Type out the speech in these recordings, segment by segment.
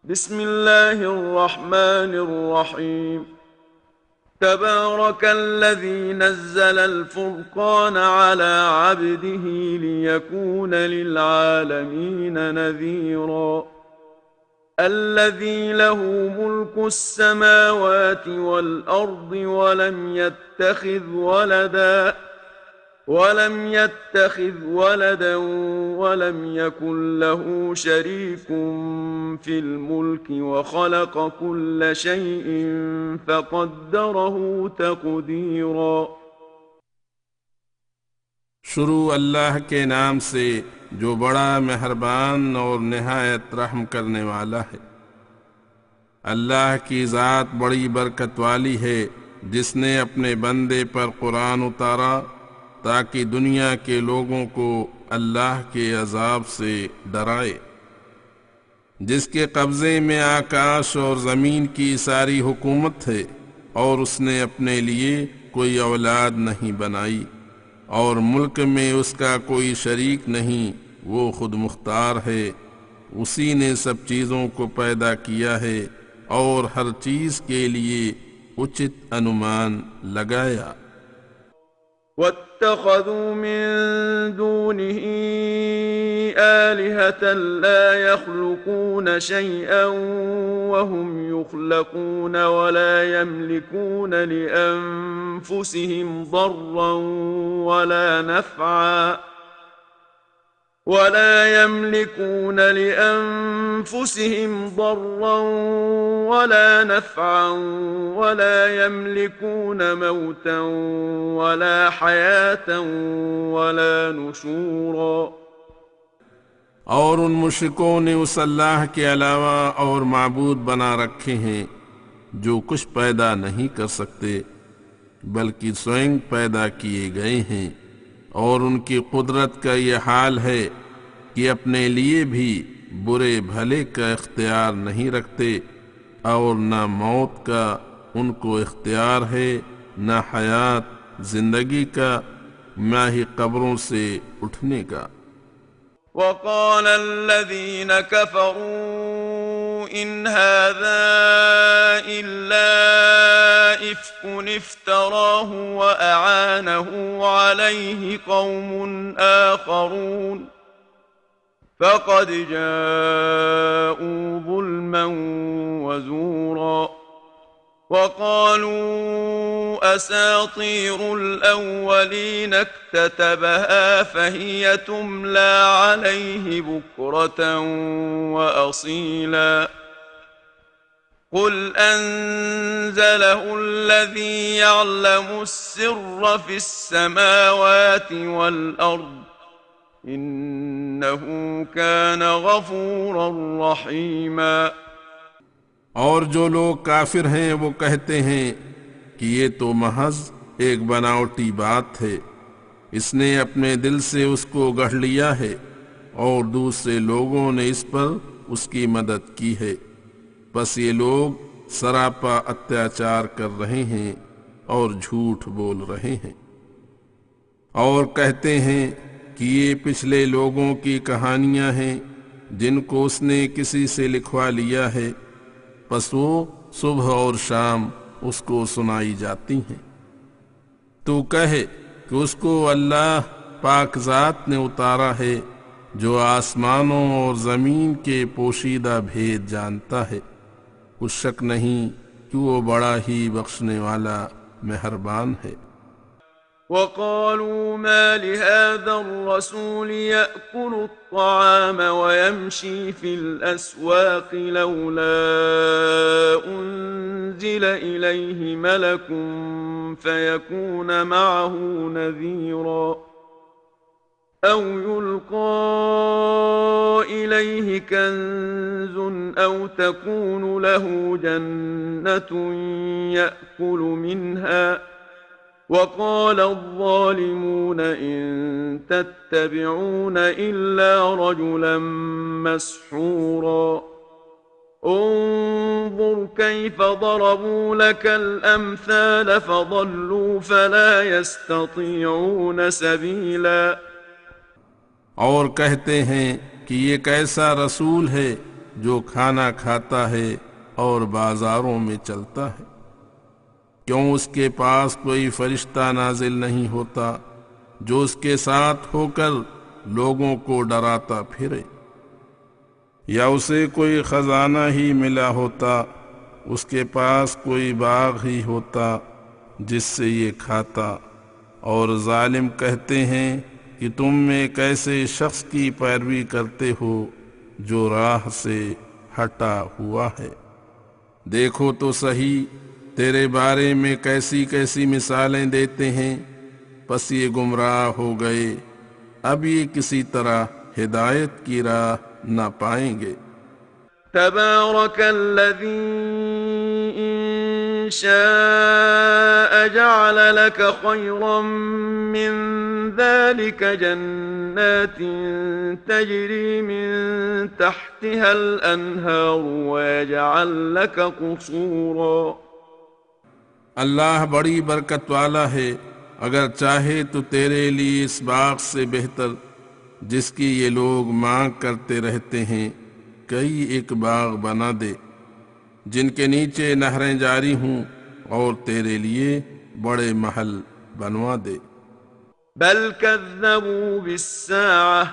بسم الله الرحمن الرحيم. تبارك الذي نزل الفرقان على عبده ليكون للعالمين نذيرا. الذي له ملك السماوات والأرض ولم يتخذ ولدا ولم يكن له شريك في الملك وخلق كل شيء فقدره تقديرا. شروع اللہ کے نام سے جو بڑا مہربان اور نہایت رحم کرنے والا ہے۔ اللہ کی ذات بڑی برکت والی ہے جس نے اپنے بندے پر قرآن اتارا تاکہ دنیا کے لوگوں کو اللہ کے عذاب سے ڈرائے، جس کے قبضے میں آکاش اور زمین کی ساری حکومت ہے، اور اس نے اپنے لیے کوئی اولاد نہیں بنائی، اور ملک میں اس کا کوئی شریک نہیں، وہ خود مختار ہے۔ اسی نے سب چیزوں کو پیدا کیا ہے اور ہر چیز کے لیے اچت انمان لگایا۔ واتخذوا من دونه آلهة لا يخلقون شيئا وهم يخلقون ولا يملكون لأنفسهم ضرا ولا نفعا ولا يملكون موتا ولا حياة ولا نشورا. اور ان مشرکوں نے اس اللہ کے علاوہ اور معبود بنا رکھے ہیں جو کچھ پیدا نہیں کر سکتے بلکہ سوئم پیدا کیے گئے ہیں، اور ان کی قدرت کا یہ حال ہے کہ اپنے لیے بھی برے بھلے کا اختیار نہیں رکھتے، اور نہ موت کا ان کو اختیار ہے، نہ حیات زندگی کا، نہ ہی قبروں سے اٹھنے کا۔ وقال الذين كفروا إن هذا إلا إفك افتراه وأعانه عليه قوم آخرون فقد جاءوا ظلما وزورا. وقالوا أساطير الأولين اكتتبها فهي تملى عليه بكرة وأصيلا. قل أنزله الذي يعلم السر في السماوات والأرض إنه كان غفورا رحيما. اور جو لوگ کافر ہیں وہ کہتے ہیں کہ یہ تو محض ایک بناوٹی بات ہے، اس نے اپنے دل سے اس کو گڑھ لیا ہے، اور دوسرے لوگوں نے اس پر اس کی مدد کی ہے، بس یہ لوگ سراپا اتیاچار کر رہے ہیں اور جھوٹ بول رہے ہیں۔ اور کہتے ہیں کہ یہ پچھلے لوگوں کی کہانیاں ہیں جن کو اس نے کسی سے لکھوا لیا ہے، پس وہ صبح اور شام اس کو سنائی جاتی ہیں۔ تو کہے کہ اس کو اللہ پاک ذات نے اتارا ہے جو آسمانوں اور زمین کے پوشیدہ بھید جانتا ہے، کچھ شک نہیں کہ وہ بڑا ہی بخشنے والا مہربان ہے۔ وقالوا ما لهذا الرسول يأكل الطعام ويمشي في الأسواق لولا أنزل إليه ملك فيكون معه نذيرا أو يلقى إليه كنز أو تكون له جنة يأكل منها. وقال الظالمون إن تتبعون إلا رجلا مسحورا. انظر كيف ضربوا لك الأمثال فضلوا فلا يستطيعون سبيلا. اور کہتے ہیں کہ یہ کیسا رسول ہے جو کھانا کھاتا ہے اور بازاروں میں چلتا ہے؟ کیوں اس کے پاس کوئی فرشتہ نازل نہیں ہوتا جو اس کے ساتھ ہو کر لوگوں کو ڈراتا پھرے؟ یا اسے کوئی خزانہ ہی ملا ہوتا، اس کے پاس کوئی باغ ہی ہوتا جس سے یہ کھاتا؟ اور ظالم کہتے ہیں کہ تم ایک ایسے شخص کی پیروی کرتے ہو جو راہ سے ہٹا ہوا ہے۔ دیکھو تو صحیح تیرے بارے میں کیسی کیسی مثالیں دیتے ہیں، پس یہ گمراہ ہو گئے، اب یہ کسی طرح ہدایت کی راہ نہ پائیں گے۔ تبارك الذي إن شاء جعل لك خيرا من ذلك جنات تجري من تحتها الأنهار ويجعل لك قصورا۔ اللہ بڑی برکت والا ہے، اگر چاہے تو تیرے لیے اس باغ سے بہتر جس کی یہ لوگ مانگ کرتے رہتے ہیں کئی ایک باغ بنا دے، جن کے نیچے نہریں جاری ہوں، اور تیرے لیے بڑے محل بنوا دے۔ بل كذبوا بالساعة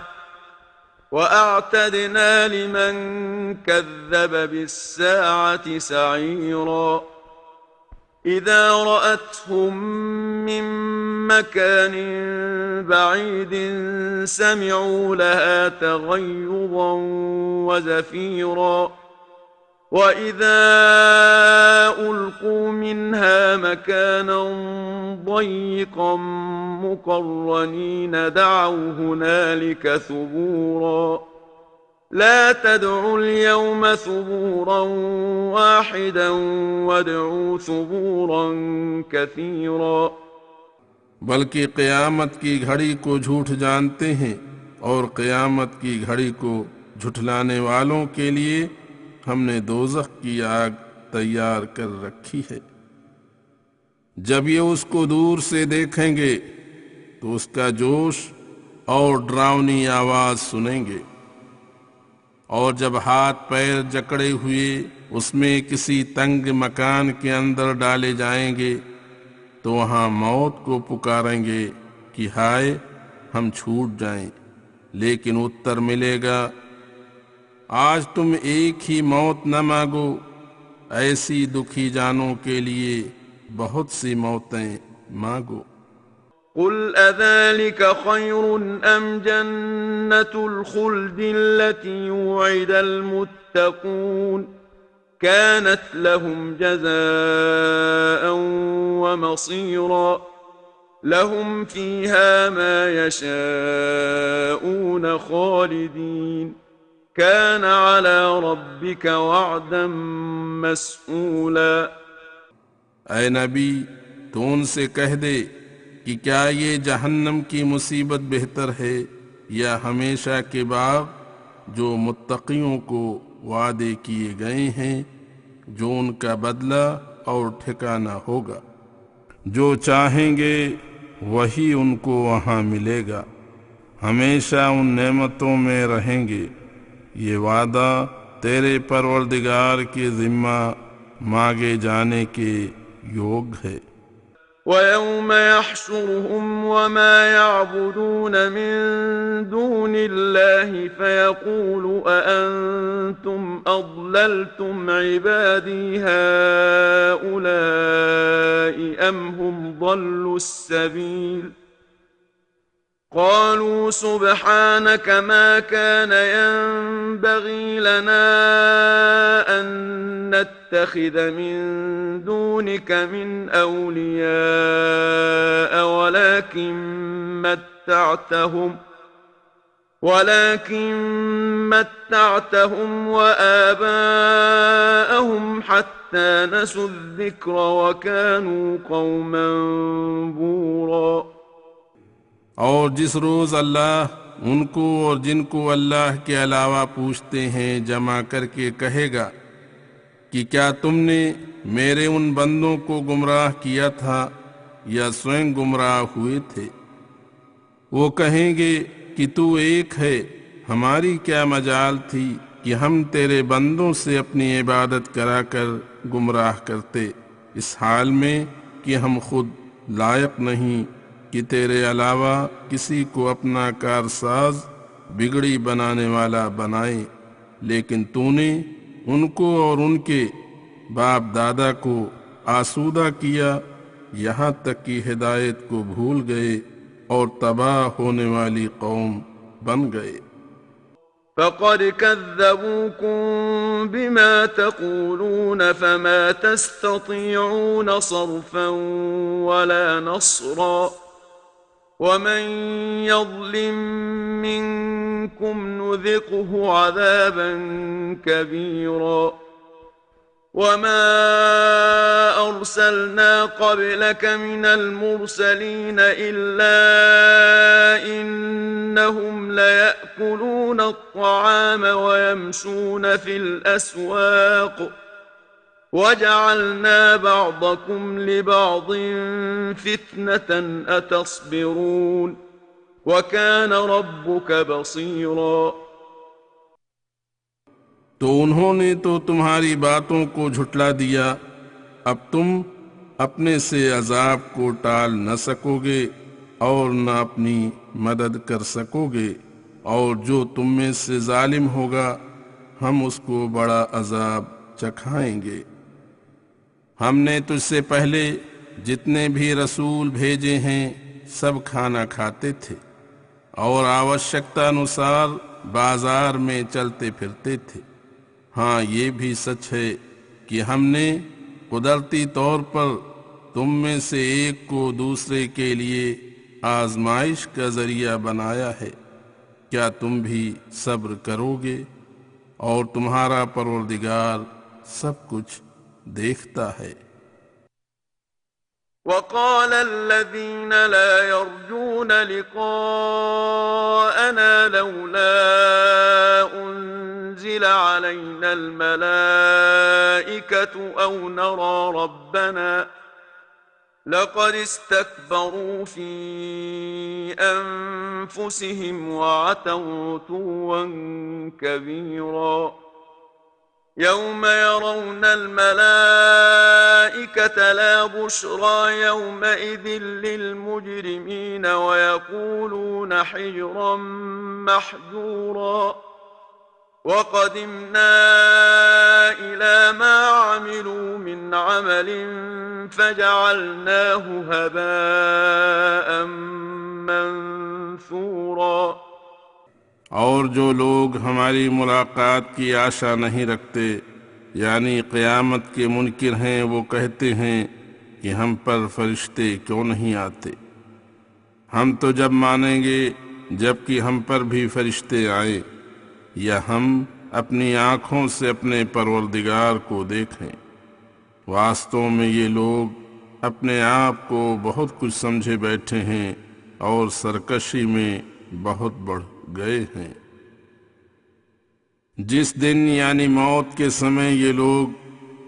وأعتدنا لمن كذب بالساعة سعيرا۔ إذا رأتهم من مكان بعيد سمعوا لها تغيظا وزفيرا، وإذا ألقوا منها مكانا ضيقا مقرنين دعوا هنالك ثبورا، لا تدعوا اليوم ثبورا واحدا وادعوا ثبورا كثيرا۔ بلکہ قیامت کی گھڑی کو جھوٹ جانتے ہیں، اور قیامت کی گھڑی کو جھٹلانے والوں کے لیے ہم نے دوزخ کی آگ تیار کر رکھی ہے۔ جب یہ اس کو دور سے دیکھیں گے تو اس کا جوش اور ڈراؤنی آواز سنیں گے، اور جب ہاتھ پیر جکڑے ہوئے اس میں کسی تنگ مکان کے اندر ڈالے جائیں گے تو وہاں موت کو پکاریں گے کہ ہائے ہم چھوٹ جائیں، لیکن اتر ملے گا آج تم ایک ہی موت نہ مانگو، ایسی دکھی جانوں کے لیے بہت سی موتیں مانگو۔ قل أذلك خير أم جنة الخلد التي وعد المتقون كانت لهم جزاء ومصيرا، لهم فيها ما يشاءون خالدين، كان على ربك وعدا مسئولا۔ اے نبی تو ان سے کہہ دے کہ کیا یہ جہنم کی مصیبت بہتر ہے یا ہمیشہ کے باغ جو متقیوں کو وعدے کیے گئے ہیں، جو ان کا بدلہ اور ٹھکانہ ہوگا؟ جو چاہیں گے وہی ان کو وہاں ملے گا، ہمیشہ ان نعمتوں میں رہیں گے۔ یہ وعدہ تیرے پروردگار کے ذمہ مانگے جانے کے یوگ ہے۔ وَيَوْمَ يَحْشُرُهُمْ وَمَا يَعْبُدُونَ مِن دُونِ اللَّهِ فَيَقُولُ أَأَنْتُمْ أَضْلَلْتُمْ عِبَادِي هَؤُلَاءِ أَمْ هُمْ ضَلُّوا السَّبِيلَ، قالوا سبحانك ما كان ينبغي لنا أن نتخذ من دونك من أولياء ولكن متعتهم وآباءهم حتى نسوا الذكر وكانوا قوما بورا۔ اور جس روز اللہ ان کو اور جن کو اللہ کے علاوہ پوچھتے ہیں جمع کر کے کہے گا کہ کیا تم نے میرے ان بندوں کو گمراہ کیا تھا یا سوئم گمراہ ہوئے تھے؟ وہ کہیں گے کہ تو ایک ہے، ہماری کیا مجال تھی کہ ہم تیرے بندوں سے اپنی عبادت کرا کر گمراہ کرتے، اس حال میں کہ ہم خود لائق نہیں کہ تیرے علاوہ کسی کو اپنا کارساز بگڑی بنانے والا بنائے، لیکن تو نے ان کو اور ان کے باپ دادا کو آسودہ کیا، یہاں تک کہ ہدایت کو بھول گئے اور تباہ ہونے والی قوم بن گئے۔ فقد كذبوكم بما تقولون فما تستطيعون صرفا ولا نصرا ومن يظلم منكم نذقه عذابا كبيرا وما أرسلنا قبلك من المرسلين إلا إنهم ليأكلون الطعام ويمشون في الأسواق وجعلنا بعضكم لبعض فتنة أتصبرون وكان ربك بصيرا۔ تو انہوں نے تو تمہاری باتوں کو جھٹلا دیا، اب تم اپنے سے عذاب کو ٹال نہ سکو گے اور نہ اپنی مدد کر سکو گے، اور جو تم میں سے ظالم ہوگا ہم اس کو بڑا عذاب چکھائیں گے۔ ہم نے تجھ سے پہلے جتنے بھی رسول بھیجے ہیں سب کھانا کھاتے تھے اور آوشکتا انوسار بازار میں چلتے پھرتے تھے۔ ہاں یہ بھی سچ ہے کہ ہم نے قدرتی طور پر تم میں سے ایک کو دوسرے کے لیے آزمائش کا ذریعہ بنایا ہے، کیا تم بھی صبر کرو گے؟ اور تمہارا پروردگار سب کچھ دیکھتا ہے۔ وقال الذين لا يرجون لقاءنا لولا أنزل علينا الملائكة أو نرى ربنا لقد استكبروا في أنفسهم وعتوا عتوا كبيرا يوم يرون الملائكة لا بشرى يومئذ للمجرمين ويقولون حجرا محجورا وقدمنا إلى ما عملوا من عمل فجعلناه هباء منثورا۔ اور جو لوگ ہماری ملاقات کی آشا نہیں رکھتے یعنی قیامت کے منکر ہیں، وہ کہتے ہیں کہ ہم پر فرشتے کیوں نہیں آتے؟ ہم تو جب مانیں گے جب کہ ہم پر بھی فرشتے آئیں یا ہم اپنی آنکھوں سے اپنے پروردگار کو دیکھیں۔ واستو میں یہ لوگ اپنے آپ کو بہت کچھ سمجھے بیٹھے ہیں اور سرکشی میں بہت بڑھ گئے ہیں۔ جس دن یعنی موت کے سمے یہ لوگ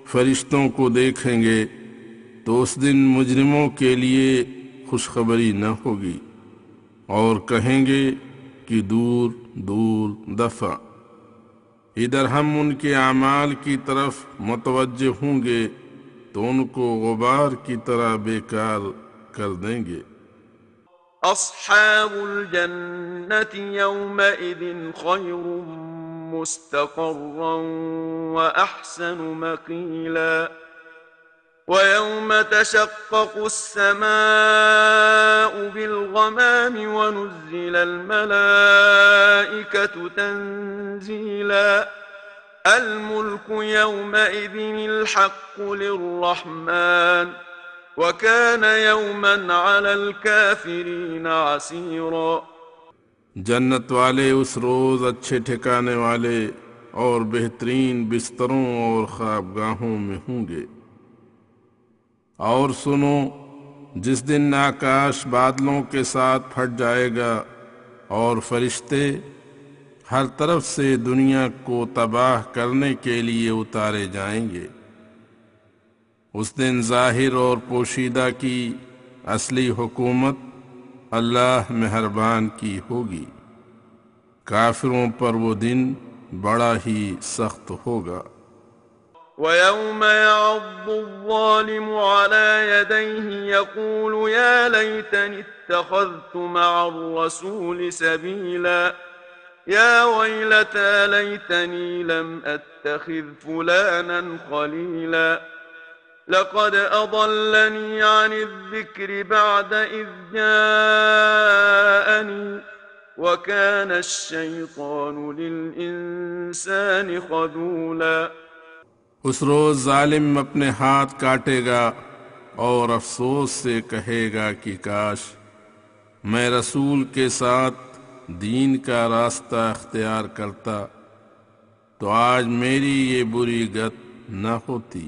فرشتوں کو دیکھیں گے تو اس دن مجرموں کے لیے خوشخبری نہ ہوگی اور کہیں گے کہ دور دور دفع، ادھر ہم ان کے اعمال کی طرف متوجہ ہوں گے تو ان کو غبار کی طرح بیکار کر دیں گے۔ أصحاب الجنة يومئذ خير مستقرا وأحسن مقيلا ويوم تشقق السماء بالغمام ونزل الملائكة تنزيلا الملك يومئذ الحق للرحمن وَكَانَ يَوْمًا عَلَى الْكَافِرِينَ عَسِيرًا۔ جنت والے اس روز اچھے ٹھکانے والے اور بہترین بستروں اور خوابگاہوں میں ہوں گے۔ اور سنو، جس دن آکاش بادلوں کے ساتھ پھٹ جائے گا اور فرشتے ہر طرف سے دنیا کو تباہ کرنے کے لیے اتارے جائیں گے۔ اس دن ظاہر اور پوشیدہ کی اصلی حکومت اللہ مہربان کی ہوگی۔ کافروں پر وہ دن بڑا ہی سخت ہوگا۔ ويوم يعض الظالم على يديه يقول يا ليتني اتخذت مع الرسول سبيلا يا ويلتى ليتني لم أتخذ فلانا خليلا لقد أضلني عن الذكر بعد إذ جاءني وكان الشيطان للإنسان خذولا۔ اس روز ظالم اپنے ہاتھ کاٹے گا اور افسوس سے کہے گا کہ کاش میں رسول کے ساتھ دین کا راستہ اختیار کرتا تو آج میری یہ بری گت نہ ہوتی۔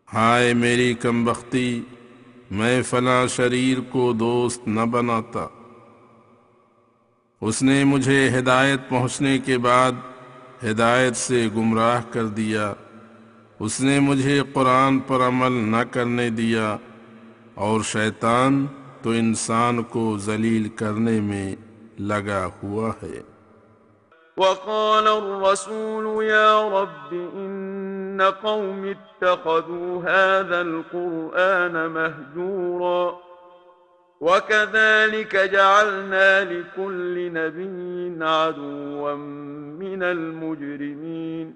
ہائے میری کمبختی، میں فلاں شریر کو دوست نہ بناتا۔ اس نے مجھے ہدایت پہنچنے کے بعد ہدایت سے گمراہ کر دیا۔ اس نے مجھے قرآن پر عمل نہ کرنے دیا، اور شیطان تو انسان کو ذلیل کرنے میں لگا ہوا ہے۔ وقال الرسول يا رب إن قوم اتخذوا هذا القرآن مهجورا وكذلك جعلنا لكل نبي عدوا من المجرمين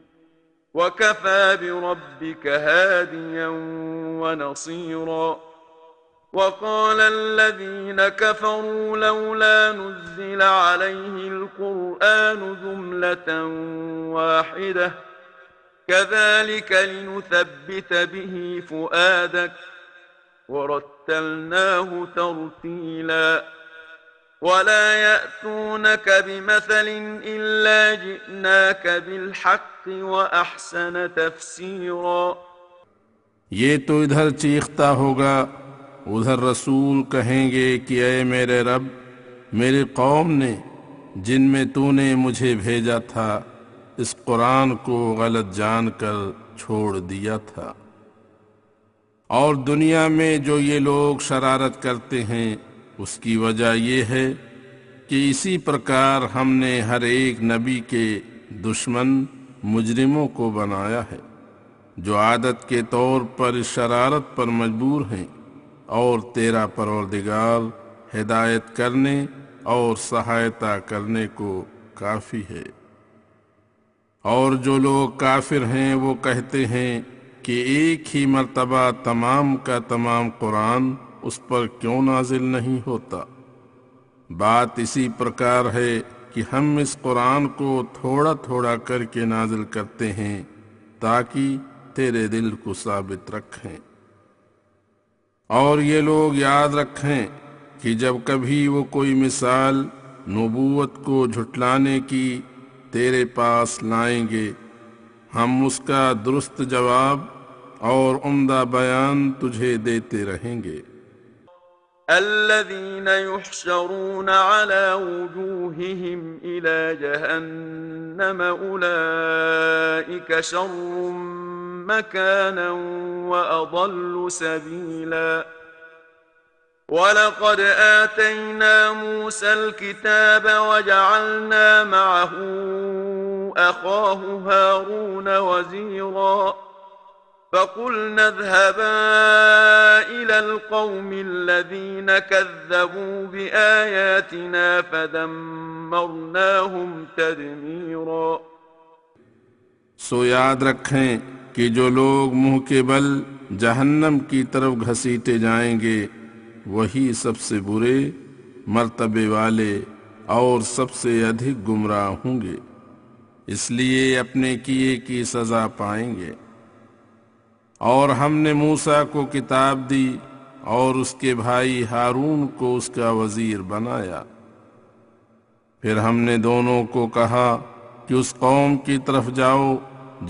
وكفى بربك هاديا ونصيرا۔ وقال الذين كفروا لولا نزل عليه القرآن جملة واحدة كذلك لنثبت به فؤادك ورتلناه ترتيلا ولا يأتونك بمثل إلا جئناك بالحق وأحسن تفسيرا۔ یہ تو ادھر چیختا ہوگا، ادھر رسول کہیں گے کہ اے میرے رب، میری قوم نے جن میں تو نے مجھے بھیجا تھا اس قرآن کو غلط جان کر چھوڑ دیا تھا، اور دنیا میں جو یہ لوگ شرارت کرتے ہیں اس کی وجہ یہ ہے کہ اسی پرکار ہم نے ہر ایک نبی کے دشمن مجرموں کو بنایا ہے جو عادت کے طور پر اس شرارت پر مجبور ہیں، اور تیرا پروردگار ہدایت کرنے اور سہایتا کرنے کو کافی ہے۔ اور جو لوگ کافر ہیں وہ کہتے ہیں کہ ایک ہی مرتبہ تمام کا تمام قرآن اس پر کیوں نازل نہیں ہوتا؟ بات اسی پرکار ہے کہ ہم اس قرآن کو تھوڑا تھوڑا کر کے نازل کرتے ہیں تاکہ تیرے دل کو ثابت رکھیں۔ اور یہ لوگ یاد رکھیں کہ جب کبھی وہ کوئی مثال نبوت کو جھٹلانے کی تیرے پاس لائیں گے، ہم اس کا درست جواب اور عمدہ بیان تجھے دیتے رہیں گے۔ الذين يحشرون على وجوههم إلى جهنم أولئك شر مكانا وأضل سبيلا۔ ولقد آتينا موسى الكتاب وجعلنا معه أخاه هارون وزيرا فقلنا اذهبا إلى القوم الذين كذبوا بآياتنا فدمرناهم تدميرا۔ سو یاد رکھیں کہ جو لوگ منہ کے بل جہنم کی طرف گھسیٹے جائیں گے وہی سب سے برے مرتبے والے اور سب سے ادھک گمراہ ہوں گے، اس لیے اپنے کیے کی سزا پائیں گے۔ اور ہم نے موسیٰ کو کتاب دی اور اس کے بھائی ہارون کو اس کا وزیر بنایا۔ پھر ہم نے دونوں کو کہا کہ اس قوم کی طرف جاؤ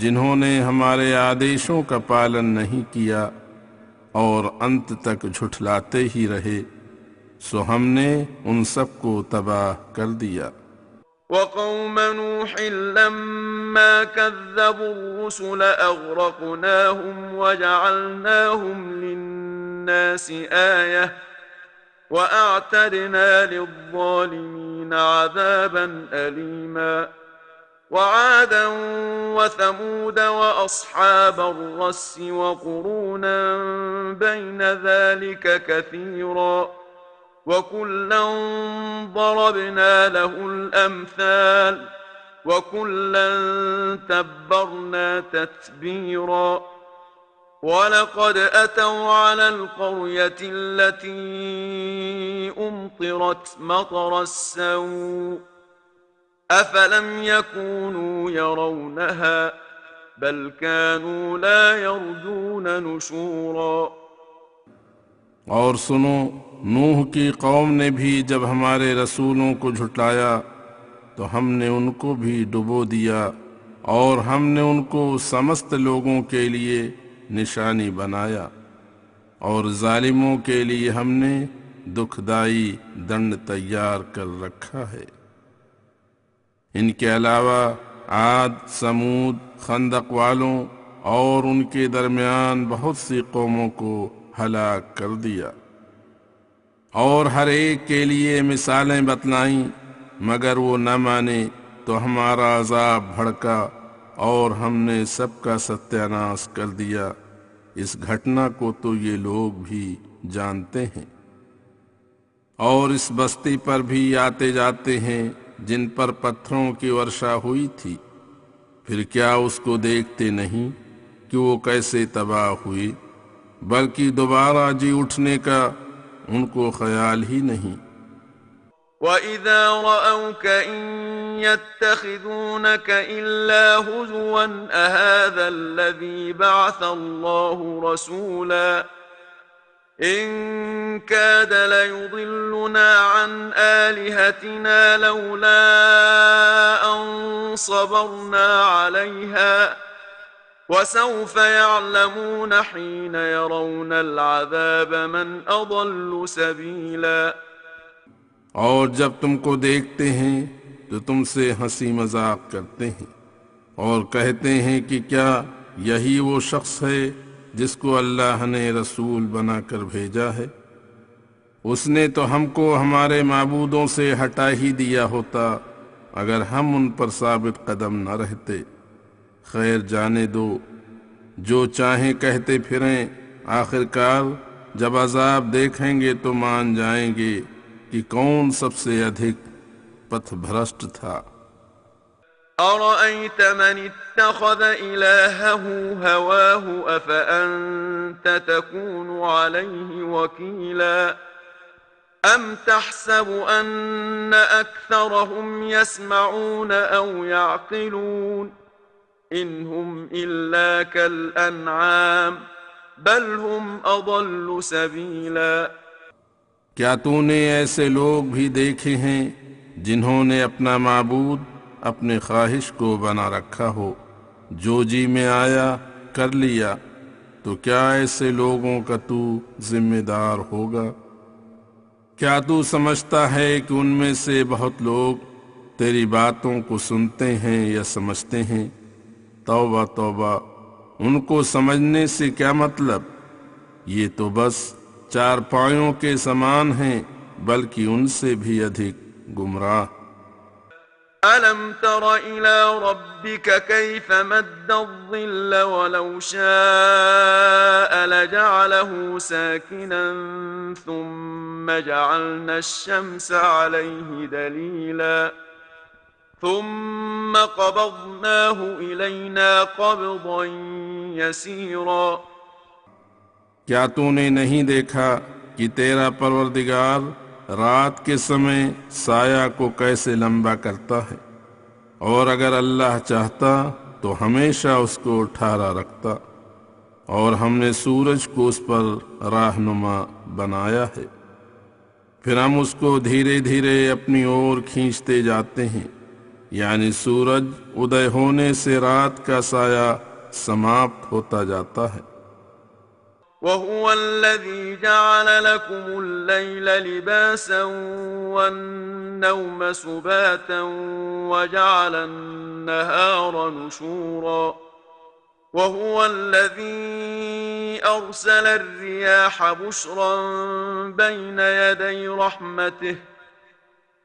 جنہوں نے ہمارے آدیشوں کا پالن نہیں کیا اور انت تک جھٹلاتے ہی رہے، سو ہم نے ان سب کو تباہ کر دیا۔ وقوم نوح لما كذبوا الرسل أغرقناهم وجعلناهم للناس آية وأعتدنا للظالمين عذابا أليما۔ وعادا وثمود وأصحاب الرس وقرونا بين ذلك كثيرا وكلا ضربنا له الأمثال وكلا تبرنا تتبيرا ولقد أتوا على القرية التي أمطرت مطر السوء أفلم يكونوا يرونها بل كانوا لا يرجون نشورا. اور سنو، نوح کی قوم نے بھی جب ہمارے رسولوں کو جھٹلایا تو ہم نے ان کو بھی ڈبو دیا، اور ہم نے ان کو سمست لوگوں کے لیے نشانی بنایا، اور ظالموں کے لیے ہم نے دکھدائی دنڈ تیار کر رکھا ہے۔ ان کے علاوہ عاد، سمود، خندق والوں اور ان کے درمیان بہت سی قوموں کو ہلاک کر دیا، اور ہر ایک کے لیے مثالیں بتلائیں، مگر وہ نہ مانے تو ہمارا عذاب بھڑکا اور ہم نے سب کا ستیہ ناش کر دیا۔ اس گھٹنا کو تو یہ لوگ بھی جانتے ہیں۔ اور اس بستی پر بھی آتے جاتے ہیں جن پر پتھروں کی ورشا ہوئی تھی، پھر کیا اس کو دیکھتے نہیں کہ وہ کیسے تباہ ہوئی؟ بلکہ دوبارہ جی اٹھنے کا ان کو خیال ہی نہیں۔ وَإِذَا رَأَوْكَ إِن يَتَّخِذُونَكَ إِلَّا هُزُوًا أَهَذَا الَّذِي بَعَثَ اللَّهُ رَسُولًا إِن كَادَ لَيُضِلُّنَا عَنْ آلِهَتِنَا لَوْلَا أَن صَبَرْنَا عَلَيْهَا وَسَوْفَ يَعْلَمُونَ حِينَ يَرَوْنَ الْعَذَابَ مَنْ أَضَلُّ سَبِيلًا۔ اور جب تم کو دیکھتے ہیں تو تم سے ہنسی مذاق کرتے ہیں اور کہتے ہیں کہ کیا یہی وہ شخص ہے جس کو اللہ نے رسول بنا کر بھیجا ہے؟ اس نے تو ہم کو ہمارے معبودوں سے ہٹا ہی دیا ہوتا اگر ہم ان پر ثابت قدم نہ رہتے۔ خیر جانے دو، جو چاہیں کہتے پھریں، آخر کار جب عذاب دیکھیں گے تو مان جائیں گے کہ کون سب سے ادھک پتھ بھرشٹ تھا۔ أَرَأَيْتَ مَنِ اتَّخَذَ إِلَٰهَهُ هَوَاهُ أَفَأَنتَ تَكُونُ عَلَيْهِ وَكِيلًا أَمْ تَحْسَبُ أَنَّ أَكْثَرَهُمْ يَسْمَعُونَ أَوْ يَعْقِلُونَ إِنْ هُمْ إِلَّا كَالْأَنْعَامِ بَلْ هُمْ أَضَلُّ سَبِيلًا۔ کیا تو نے ایسے لوگ بھی دیکھے ہیں جنہوں نے اپنا معبود اپنے خواہش کو بنا رکھا ہو، جو جی میں آیا کر لیا؟ تو کیا ایسے لوگوں کا تو ذمہ دار ہوگا؟ کیا تو سمجھتا ہے کہ ان میں سے بہت لوگ تیری باتوں کو سنتے ہیں یا سمجھتے ہیں؟ توبہ توبہ، ان کو سمجھنے سے کیا مطلب؟ یہ تو بس چار پایوں کے سامان ہیں، بلکہ ان سے بھی ادھک گمراہ۔ أَلَمْ تَرَ إِلَى رَبِّكَ كَيْفَ مَدَّ الظِّلَّ وَلَوْ شَاءَ لَجَعَلَهُ سَاكِنًا ثُمَّ جَعَلْنَا الشَّمْسَ عَلَيْهِ دَلِيلًا ثُمَّ قَبَضْنَاهُ إِلَيْنَا قَبْضًا يَسِيرًا۔ کیا تو نے نہیں دیکھا کہ تیرا پروردگار رات کے سمے سایہ کو کیسے لمبا کرتا ہے، اور اگر اللہ چاہتا تو ہمیشہ اس کو ٹھارا رکھتا، اور ہم نے سورج کو اس پر راہنما بنایا ہے، پھر ہم اس کو دھیرے دھیرے اپنی اور کھینچتے جاتے ہیں، یعنی سورج ادے ہونے سے رات کا سایہ سماپت ہوتا جاتا ہے۔ وَهُوَ الَّذِي جَعَلَ لَكُمُ اللَّيْلَ لِبَاسًا وَالنَّوْمَ سُبَاتًا وَجَعَلَ النَّهَارَ نُشُورًا وَهُوَ الَّذِي أَرْسَلَ الرِّيَاحَ بُشْرًا بَيْنَ يَدَيْ رَحْمَتِهِ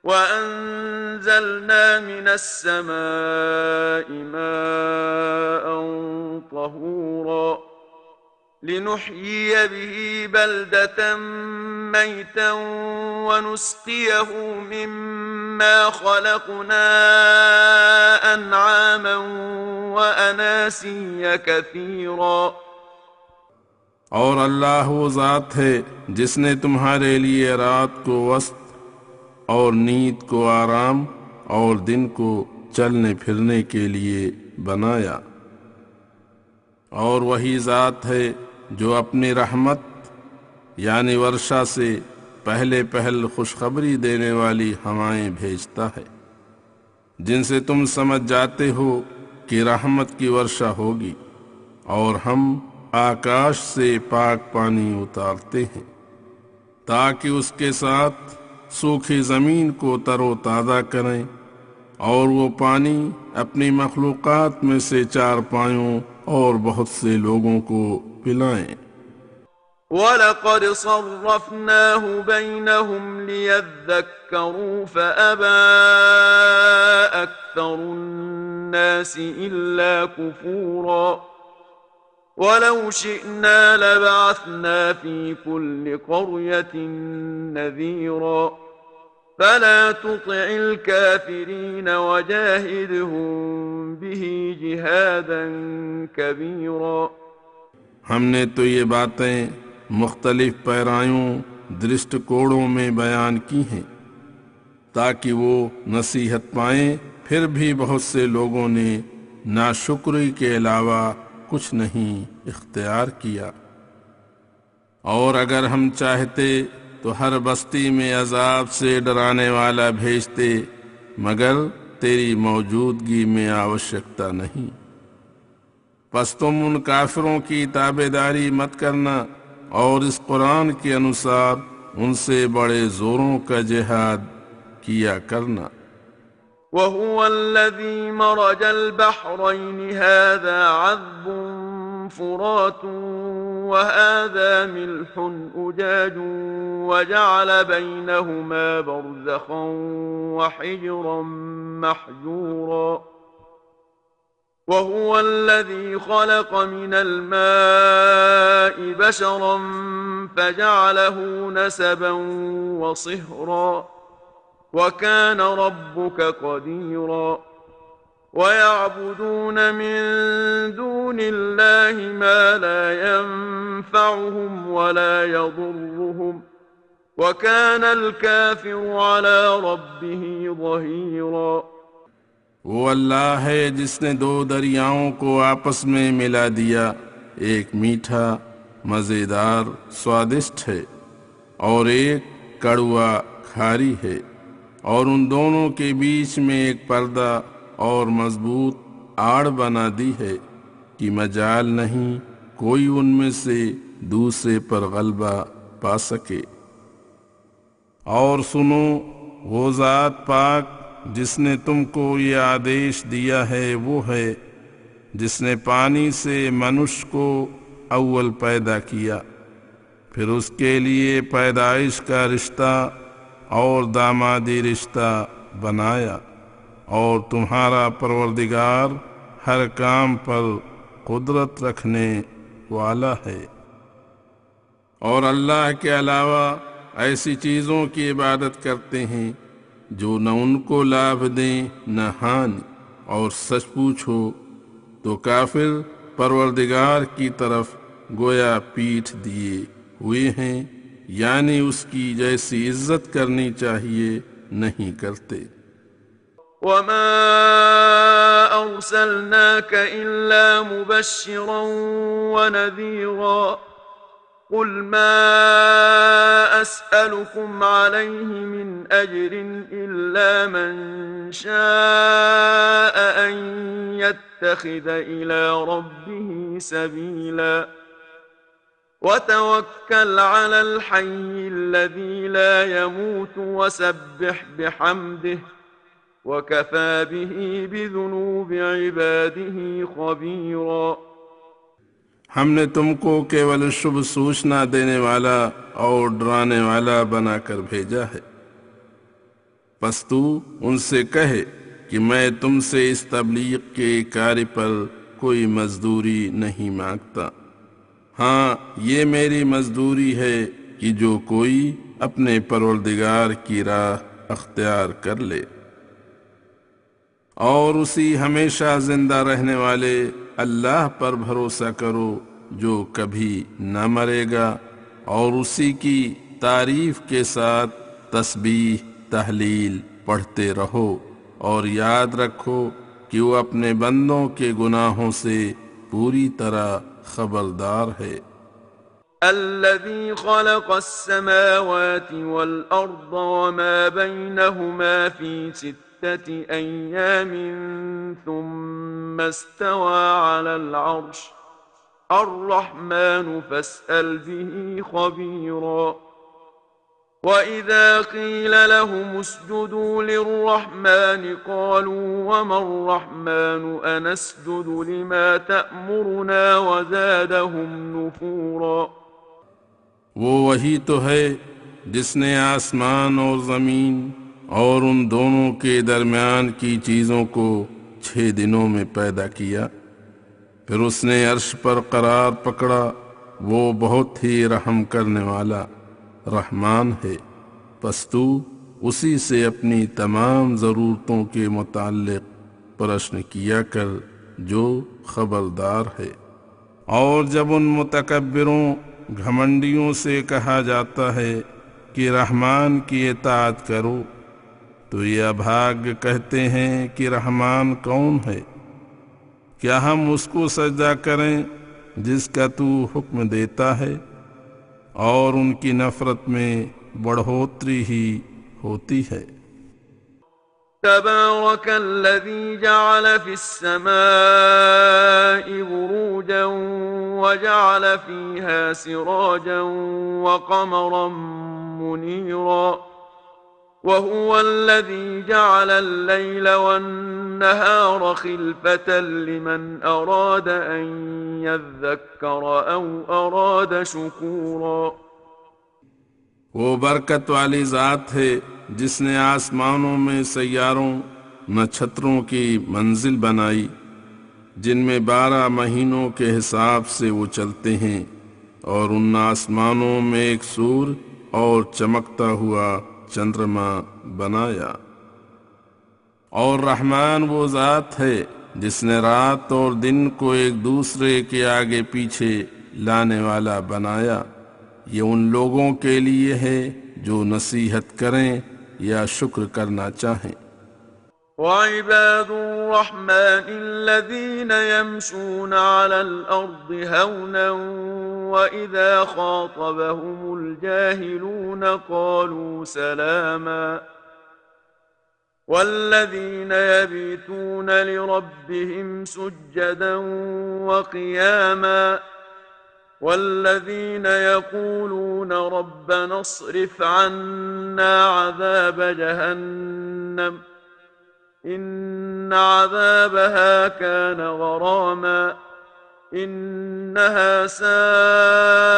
وأنزلنا من السماء ماء طهورا لنحيي به بلدة ميتا ونسقيه مما خلقنا أنعاما وأناسيا كثيرا. اور اللہ وہ ذات ہے جس نے تمہارے لیے رات کو وسط اور نیند کو آرام اور دن کو چلنے پھرنے کے لیے بنایا، اور وہی ذات ہے جو اپنی رحمت یعنی ورشا سے پہلے پہل خوشخبری دینے والی ہوائیں بھیجتا ہے، جن سے تم سمجھ جاتے ہو کہ رحمت کی ورشا ہوگی، اور ہم آکاش سے پاک پانی اتارتے ہیں تاکہ اس کے ساتھ سوکھی زمین کو تر و تازہ کریں، اور وہ پانی اپنی مخلوقات میں سے چار پایوں اور بہت سے لوگوں کو پلائیں۔ وَلَقَدْ صَرَّفْنَاهُ بَيْنَهُمْ لِيَذَّكَّرُوا فَأَبَى أَكْثَرُ النَّاسِ إِلَّا كُفُورًا. وَلَوْ شِئْنَا لَبَعَثْنَا فِي كُلِّ قَرْيَةٍ نَذِيرًا فَلَا تُطِعِ الْكَافِرِينَ وَجَاهِدْهُمْ بِهِ جِهَادًا كَبِيرًا. ہم نے تو یہ باتیں مختلف پیرایوں درشٹ کوڑوں میں بیان کی ہیں تاکہ وہ نصیحت پائیں، پھر بھی بہت سے لوگوں نے ناشکری کے علاوہ کچھ نہیں اختیار کیا، اور اگر ہم چاہتے تو ہر بستی میں عذاب سے ڈرانے والا بھیجتے، مگر تیری موجودگی میں آوشکتا نہیں۔ پس تم ان کافروں کی تابع داری مت کرنا، اور اس قرآن کے انوسار ان سے بڑے زوروں کا جہاد کیا کرنا۔ وَهُوَ الَّذِي مَرَجَ الْبَحْرَيْنِ هَذَا عَذْبٌ فُرَاتٌ وَهَذَا مِلْحٌ أُجَاجٌ وَجَعَلَ بَيْنَهُمَا بَرْزَخًا وَحِجْرًا مَحْجُورًا. وَهُوَ الَّذِي خَلَقَ مِنَ الْمَاءِ بَشَرًا فَجَعَلَهُ نَسَبًا وَصِهْرًا وَكَانَ رَبُّكَ قَدِيرًا. وَيَعْبُدُونَ مِن دُونِ اللَّهِ مَا لَا يَنفَعُهُمْ وَلَا يَضُرُّهُمْ وَكَانَ الْكَافِرُ عَلَى رَبِّهِ ظَهِيرًا. وہ اللہ ہے جس نے دو دریاؤں کو آپس میں ملا دیا، ایک میٹھا مزیدار سوادشٹ ہے اور ایک کڑوا کھاری ہے، اور ان دونوں کے بیچ میں ایک پردہ اور مضبوط آڑ بنا دی ہے کہ مجال نہیں کوئی ان میں سے دوسرے پر غلبہ پا سکے۔ اور سنو، وہ ذات پاک جس نے تم کو یہ آدیش دیا ہے وہ ہے جس نے پانی سے منش کو اول پیدا کیا، پھر اس کے لیے پیدائش کا رشتہ اور دامادی رشتہ بنایا، اور تمہارا پروردگار ہر کام پر قدرت رکھنے والا ہے۔ اور اللہ کے علاوہ ایسی چیزوں کی عبادت کرتے ہیں جو نہ ان کو لابھ دیں نہ ہانی، اور سچ پوچھو تو کافر پروردگار کی طرف گویا پیٹھ دیے ہوئے ہیں، یعنی اس کی جیسی عزت کرنی چاہیے نہیں کرتے۔ وَمَا أَرْسَلْنَاكَ إِلَّا مُبَشِّرًا وَنَذِيرًا. قُلْ مَا أَسْأَلُكُمْ عَلَيْهِ مِنْ أَجْرٍ إِلَّا مَنْ شَاءَ أَنْ يَتَّخِذَ إِلَى رَبِّهِ سَبِيلًا. وَتَوَكَّلْ عَلَى الْحَيِّ الَّذِي لَا يَمُوتُ وَسَبِّحْ بِحَمْدِهِ وَكَفَى بِهِ بِذُنُوبِ عِبَادِهِ خَبِيرًا. ہم نے تم کو کیول شبھ سوچنا دینے والا اور ڈرانے والا بنا کر بھیجا ہے، پس تو ان سے کہے کہ میں تم سے اس تبلیغ کے کار پر کوئی مزدوری نہیں مانگتا، ہاں یہ میری مزدوری ہے کہ جو کوئی اپنے پروردگار کی راہ اختیار کر لے اور اسی ہمیشہ زندہ رہنے والے اللہ پر بھروسہ کرو جو کبھی نہ مرے گا، اور اسی کی تعریف کے ساتھ تسبیح تحلیل پڑھتے رہو، اور یاد رکھو کہ وہ اپنے بندوں کے گناہوں سے پوری طرح خبردار ہے۔ الذي خلق السماوات والأرض وما بينهما في 6 أيام ثم استوى على العرش الرحمن فاسأل به خبيرا وإذا قيل لهم اسجدوا للرحمن قالوا وما الرحمن أنسجد لما تأمرنا وزادهم نفورا۔ وہ وہی تو ہے جس نے آسمان اور زمین اور ان دونوں کے درمیان کی چیزوں کو 6 دنوں میں پیدا کیا، پھر اس نے عرش پر قرار پکڑا، وہ بہت ہی رحم کرنے والا رحمان ہے، پس تو اسی سے اپنی تمام ضرورتوں کے متعلق پرشن کیا کر جو خبردار ہے۔ اور جب ان متکبروں گھمنڈیوں سے کہا جاتا ہے کہ رحمان کی اطاعت کرو تو یہ ابھاگ کہتے ہیں کہ رحمان کون ہے؟ کیا ہم اس کو سجدہ کریں جس کا تو حکم دیتا ہے؟ اور ان کی نفرت میں بڑھوتری ہی ہوتی ہے۔ تبارك الذي جعل في السماء بروجا وجعل فيها سراجا وقمرا منيرا وهو الذي جعل الليل والنهار خلفة لمن أراد أن يذكر أو أراد شكورا۔ وہ برکت والی ذات ہے جس نے آسمانوں میں سیاروں نچھتروں کی منزل بنائی جن میں 12 مہینوں کے حساب سے وہ چلتے ہیں، اور ان آسمانوں میں ایک سور اور چمکتا ہوا چندرما بنایا۔ اور رحمان وہ ذات ہے جس نے رات اور دن کو ایک دوسرے کے آگے پیچھے لانے والا بنایا، یہ ان لوگوں کے لیے ہے جو نصیحت کریں یا شکر کرنا چاہیں۔ وعباد الرحمن الذين يمشون على الأرض هونا وإذا خاطبهم الجاهلون قالوا سلاما والذين يبيتون لربهم سجدا وقياما والذين يقولون ربنا اصرف عنا عذاب جهنم إن عذابها كان غراما إنها ساءت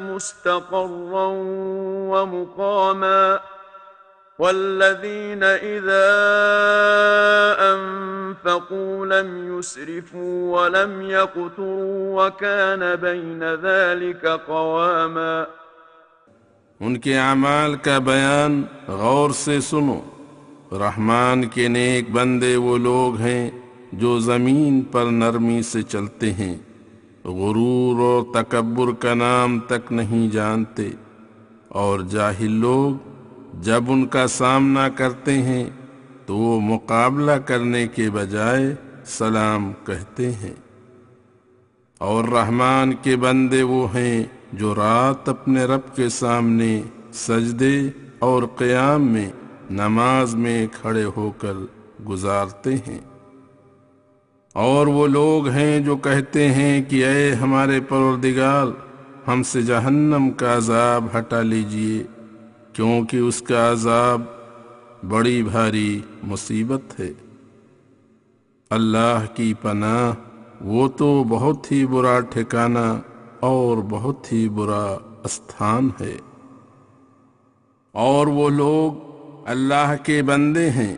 مستقرا ومقاما والذين إذا أنفقوا لم يسرفوا ولم يقتروا وكان بين ذلك قواما۔ ان کے اعمال کا بیان غور سے سنو۔ رحمان کے نیک بندے وہ لوگ ہیں جو زمین پر نرمی سے چلتے ہیں، غرور اور تکبر کا نام تک نہیں جانتے، اور جاہل لوگ جب ان کا سامنا کرتے ہیں تو وہ مقابلہ کرنے کے بجائے سلام کہتے ہیں۔ اور رحمان کے بندے وہ ہیں جو رات اپنے رب کے سامنے سجدے اور قیام میں نماز میں کھڑے ہو کر گزارتے ہیں۔ اور وہ لوگ ہیں جو کہتے ہیں کہ اے ہمارے پروردگار، ہم سے جہنم کا عذاب ہٹا لیجئے، کیونکہ اس کا عذاب بڑی بھاری مصیبت ہے۔ اللہ کی پناہ، وہ تو بہت ہی برا ٹھکانہ اور بہت ہی برا استھان ہے۔ اور وہ لوگ اللہ کے بندے ہیں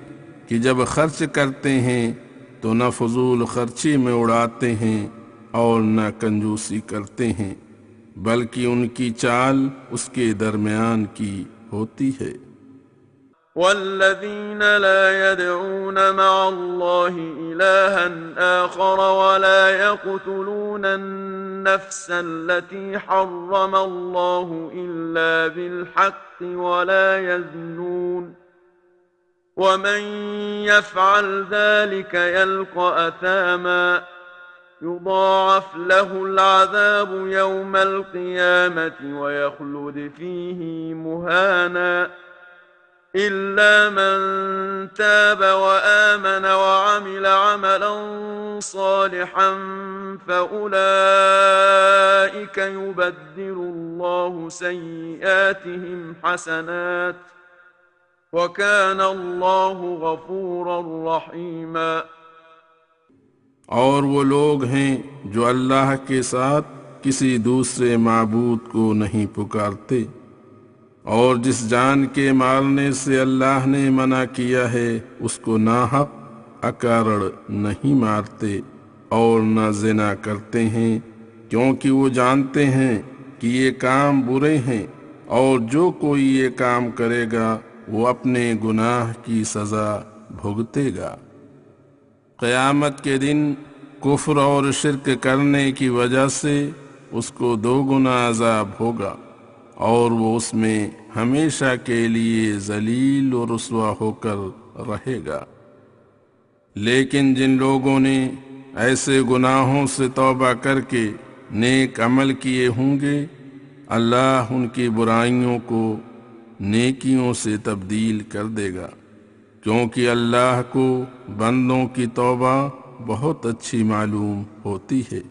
کہ جب خرچ کرتے ہیں تو نہ فضول خرچی میں اڑاتے ہیں اور نہ کنجوسی کرتے ہیں، بلکہ ان کی چال اس کے درمیان کی ہوتی ہے۔ والذين لا يدعون مع الله إلها آخر ولا يقتلون النفس التي حرم الله إلا بالحق ولا يزنون ومن يفعل ذلك يلقى أثاما يضاعف له العذاب يوم القيامة ويخلد فيه مهانا إلا من تاب وآمن وعمل عملا صالحا فأولئك يبدل الله سيئاتهم حسنات وكان الله غفورا رحيما۔ اور وہ لوگ ہیں جو اللہ کے ساتھ کسی دوسرے معبود کو نہیں پکارتے، اور جس جان کے مارنے سے اللہ نے منع کیا ہے اس کو ناحق اکارڑ نہیں مارتے، اور نہ زنا کرتے ہیں، کیونکہ وہ جانتے ہیں کہ یہ کام برے ہیں، اور جو کوئی یہ کام کرے گا وہ اپنے گناہ کی سزا بھگتے گا۔ قیامت کے دن کفر اور شرک کرنے کی وجہ سے اس کو 2 گنا عذاب ہوگا، اور وہ اس میں ہمیشہ کے لیے ذلیل و رسوا ہو کر رہے گا۔ لیکن جن لوگوں نے ایسے گناہوں سے توبہ کر کے نیک عمل کیے ہوں گے، اللہ ان کی برائیوں کو نیکیوں سے تبدیل کر دے گا، کیونکہ اللہ کو بندوں کی توبہ بہت اچھی معلوم ہوتی ہے،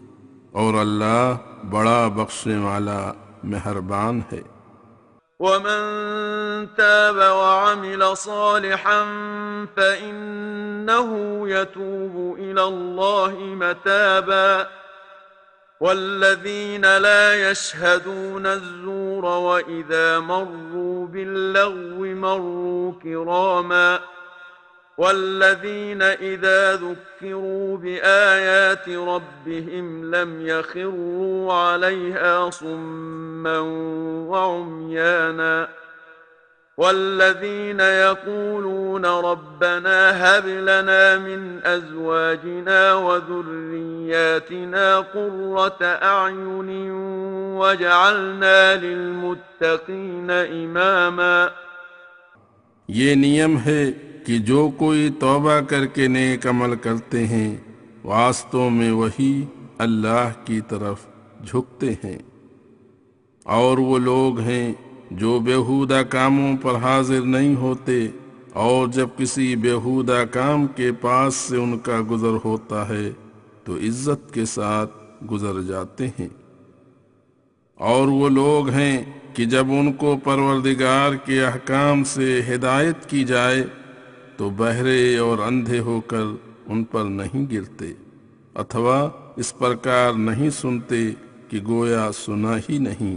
اور اللہ بڑا بخشنے والا مہربان ہے۔ ومن تاب وعمل صالحا فإنه يتوب إلى الله متابا والذين لا يشهدون الزور وإذا مروا باللغو مروا كراما والذين إذا ذكروا بآيات ربهم لم يخروا عليها صما وعميانا والذين يقولون ربنا هب لنا من أزواجنا وذرياتنا قرة أعين واجعلنا للمتقين إماما۔ یہ نیم ہے کہ جو کوئی توبہ کر کے نیک عمل کرتے ہیں واستوں میں وہی اللہ کی طرف جھکتے ہیں، اور وہ لوگ ہیں جو بیہودہ کاموں پر حاضر نہیں ہوتے، اور جب کسی بیہودہ کام کے پاس سے ان کا گزر ہوتا ہے تو عزت کے ساتھ گزر جاتے ہیں، اور وہ لوگ ہیں کہ جب ان کو پروردگار کے احکام سے ہدایت کی جائے تو بہرے اور اندھے ہو کر ان پر نہیں گرتے، اتھوا اس پرکار نہیں سنتے کہ گویا سنا ہی نہیں،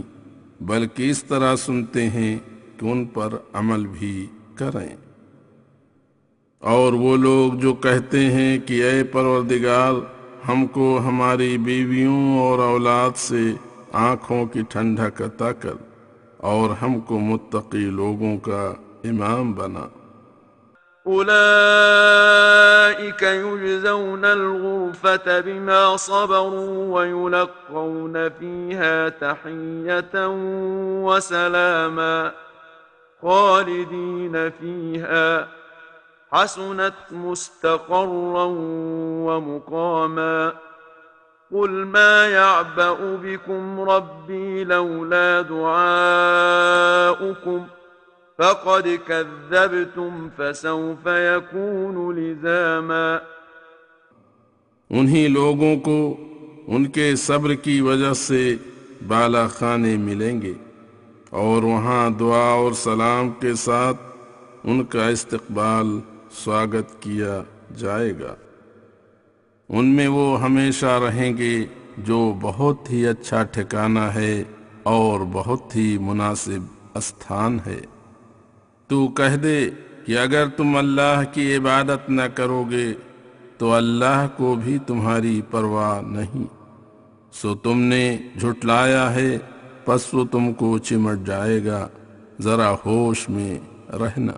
بلکہ اس طرح سنتے ہیں کہ ان پر عمل بھی کریں۔ اور وہ لوگ جو کہتے ہیں کہ اے پروردگار ہم کو ہماری بیویوں اور اولاد سے آنکھوں کی ٹھنڈک عطا کر اور ہم کو متقی لوگوں کا امام بنا۔ أولئك يجزون الغرفة بما صبروا ويلقون فيها تحية وسلاما خالدين فيها حسنت مستقرا ومقاما قل ما يعبأ بكم ربي لولا دعاؤكم فقد كذبتم فسوف يكون لزاما۔ انہی لوگوں کو ان کے صبر کی وجہ سے بالا خانے ملیں گے، اور وہاں دعا اور سلام کے ساتھ ان کا استقبال سواگت کیا جائے گا۔ ان میں وہ ہمیشہ رہیں گے جو بہت ہی اچھا ٹھکانہ ہے اور بہت ہی مناسب استھان ہے۔ تو کہہ دے کہ اگر تم اللہ کی عبادت نہ کرو گے تو اللہ کو بھی تمہاری پرواہ نہیں، سو تم نے جھٹلایا ہے پس وہ تم کو چمٹ جائے گا، ذرا ہوش میں رہنا۔